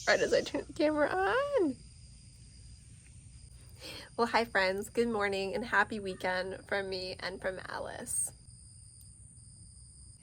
right as I turn the camera on. Well, hi friends, good morning and happy weekend from me and from Ellis.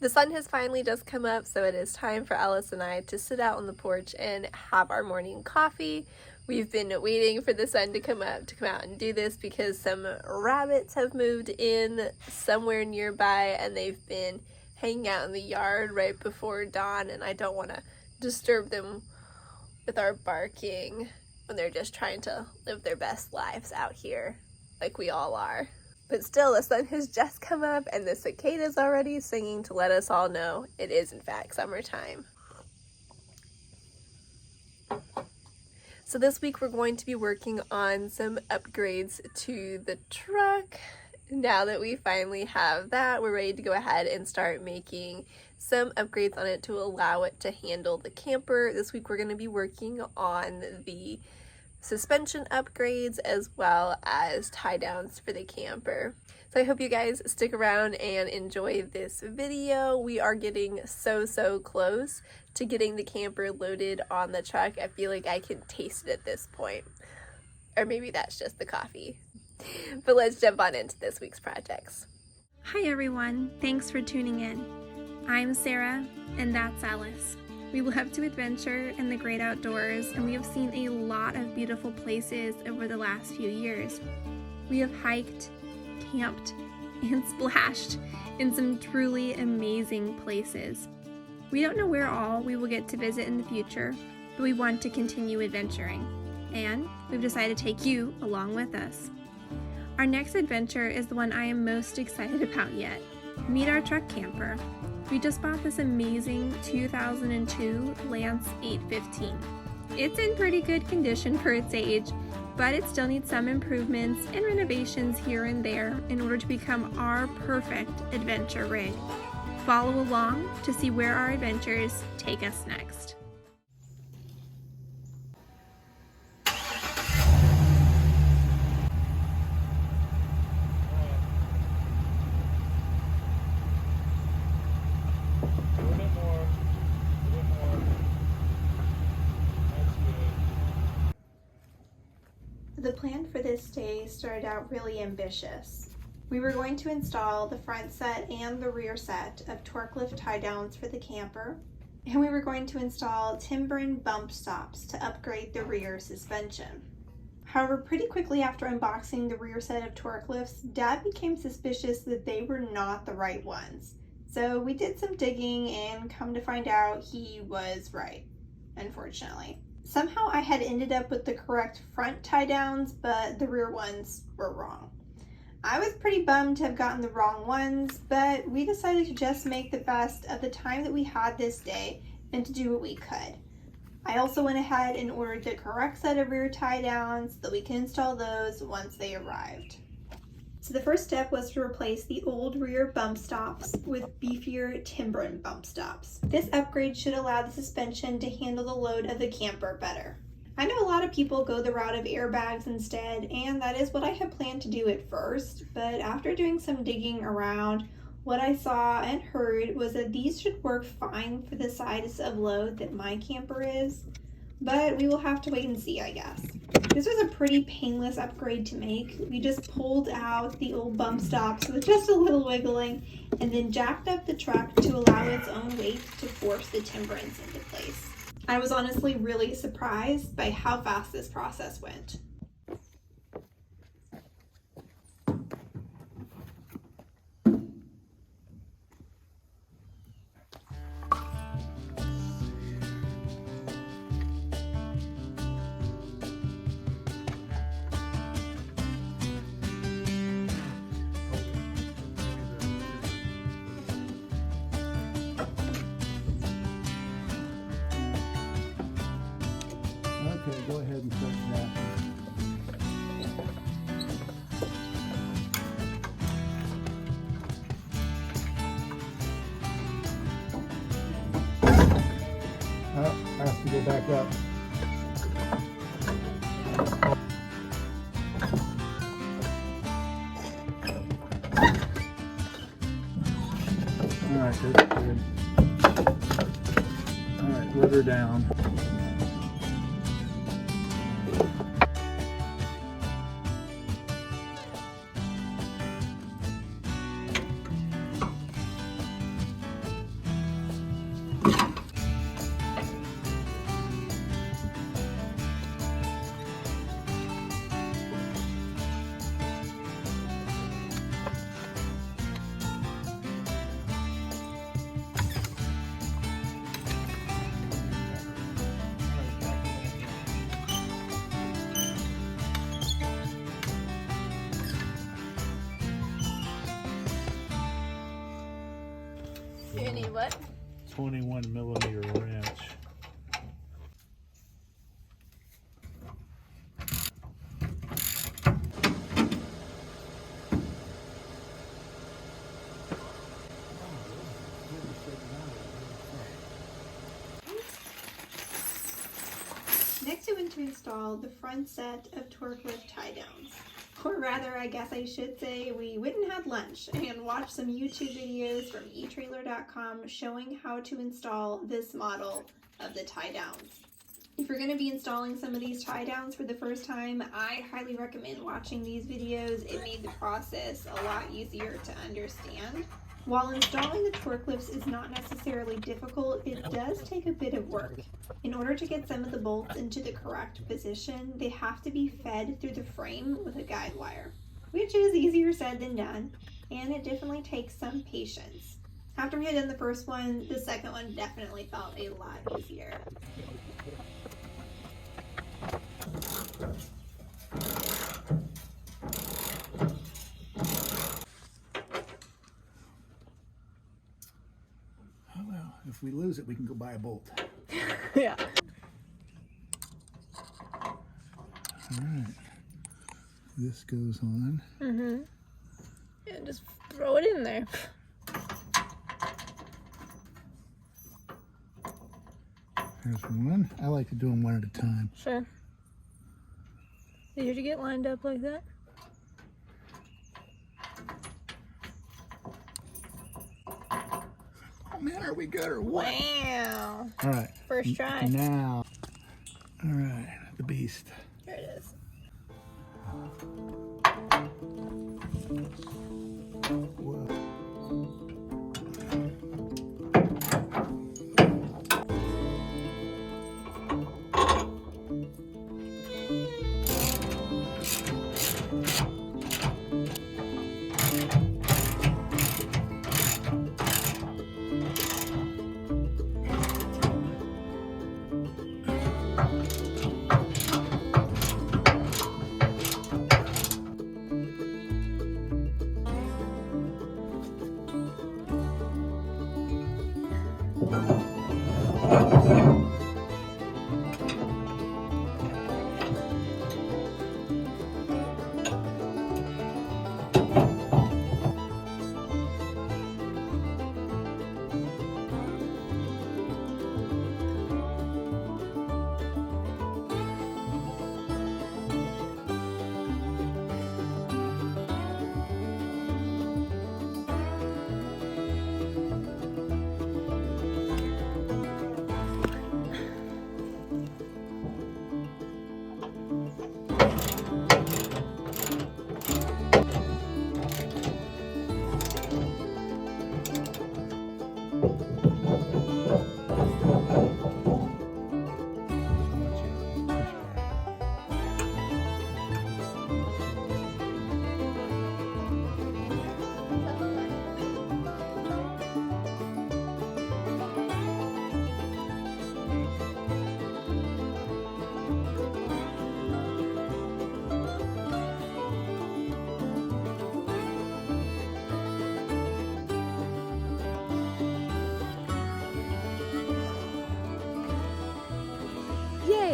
The sun has finally just come up, so it is time for Ellis and I to sit out on the porch and have our morning coffee. We've been waiting for the sun to come up to come out and do this because some rabbits have moved in somewhere nearby and they've been hanging out in the yard right before dawn, and I don't want to disturb them with our barking when they're just trying to live their best lives out here like we all are. But still, the sun has just come up and the cicadas already singing to let us all know it is in fact summertime. So this week we're going to be working on some upgrades to the truck. Now that we finally have that, we're ready to go ahead and start making some upgrades on it to allow it to handle the camper. This week we're going to be working on the suspension upgrades as well as tie downs for the camper. So I hope you guys stick around and enjoy this video. We are getting so close to getting the camper loaded on the truck. I feel like I can taste it at this point. Or maybe that's just the coffee. But let's jump on into this week's projects. Hi everyone, thanks for tuning in. I'm Sarah and that's Ellis. We love to adventure in the great outdoors, and we have seen a lot of beautiful places over the last few years. We have hiked, camped, and splashed in some truly amazing places. We don't know where all we will get to visit in the future, but we want to continue adventuring, and we've decided to take you along with us. Our next adventure is the one I am most excited about yet. Meet our truck camper. We just bought this amazing 2002 Lance 815. It's in pretty good condition for its age, but it still needs some improvements and renovations here and there in order to become our perfect adventure rig. Follow along to see where our adventures take us next. The plan for this day started out really ambitious. We were going to install the front set and the rear set of Torklift tie downs for the camper, and we were going to install Timbren bump stops to upgrade the rear suspension. However, pretty quickly after unboxing the rear set of Torklifts, Dad became suspicious that they were not the right ones. So we did some digging and come to find out he was right, unfortunately. Somehow I had ended up with the correct front tie downs, but the rear ones were wrong. I was pretty bummed to have gotten the wrong ones, but we decided to just make the best of the time that we had this day and to do what we could. I also went ahead and ordered the correct set of rear tie downs so that we can install those once they arrived. So the first step was to replace the old rear bump stops with beefier Timbren bump stops. This upgrade should allow the suspension to handle the load of the camper better. I know a lot of people go the route of airbags instead, and that is what I had planned to do at first, but after doing some digging around, what I saw and heard was that these should work fine for the size of load that my camper is, but we will have to wait and see, I guess. This was a pretty painless upgrade to make. We just pulled out the old bump stops with just a little wiggling and then jacked up the truck to allow its own weight to force the timbrens into place. I was honestly really surprised by how fast this process went. Okay, go ahead and start snapping. Oh, I have to go back up. All right, that's good. All right, let her down. You need what? 21mm wrench. Next we went to install the front set of Torklift tie downs. Or rather, I guess I should say, we went and had lunch and watched some YouTube videos from eTrailer.com showing how to install this model of the tie downs. If you're going to be installing some of these tie downs for the first time, I highly recommend watching these videos. It made the process a lot easier to understand. While installing the Torklifts is not necessarily difficult, it does take a bit of work. In order to get some of the bolts into the correct position, they have to be fed through the frame with a guide wire, which is easier said than done, and it definitely takes some patience. After we had done the first one, the second one definitely felt a lot easier. Oh well, if we lose it, we can go buy a bolt. Yeah. Alright. This goes on. Mm-hmm. Yeah, just throw it in there. There's one. I like to do them one at a time. Sure. Did you get lined up like that? Oh man, are we good or what? Wow. Alright. First try. Now. Alright, the beast. Here it is. Whoa.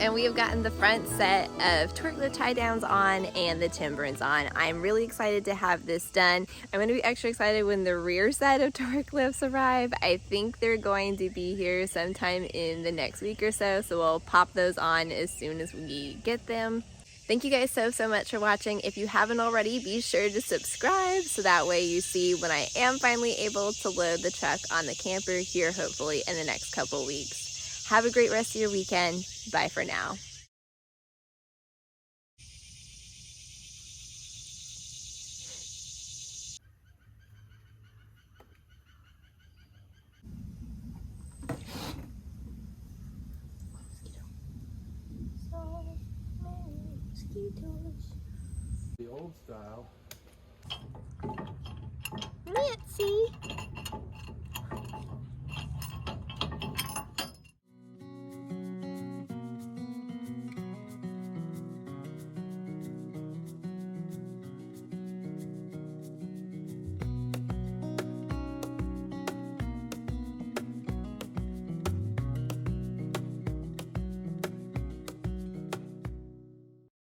And we have gotten the front set of Torklift tie downs on and the Timbrens on. I'm really excited to have this done. I'm going to be extra excited when the rear set of Torklifts arrive. I think they're going to be here sometime in the next week or so, so we'll pop those on as soon as we get them. Thank you guys so much for watching. If you haven't already, be sure to subscribe so that way you see when I am finally able to load the truck on the camper here, hopefully in the next couple weeks. Have a great rest of your weekend. Bye for now. The old style.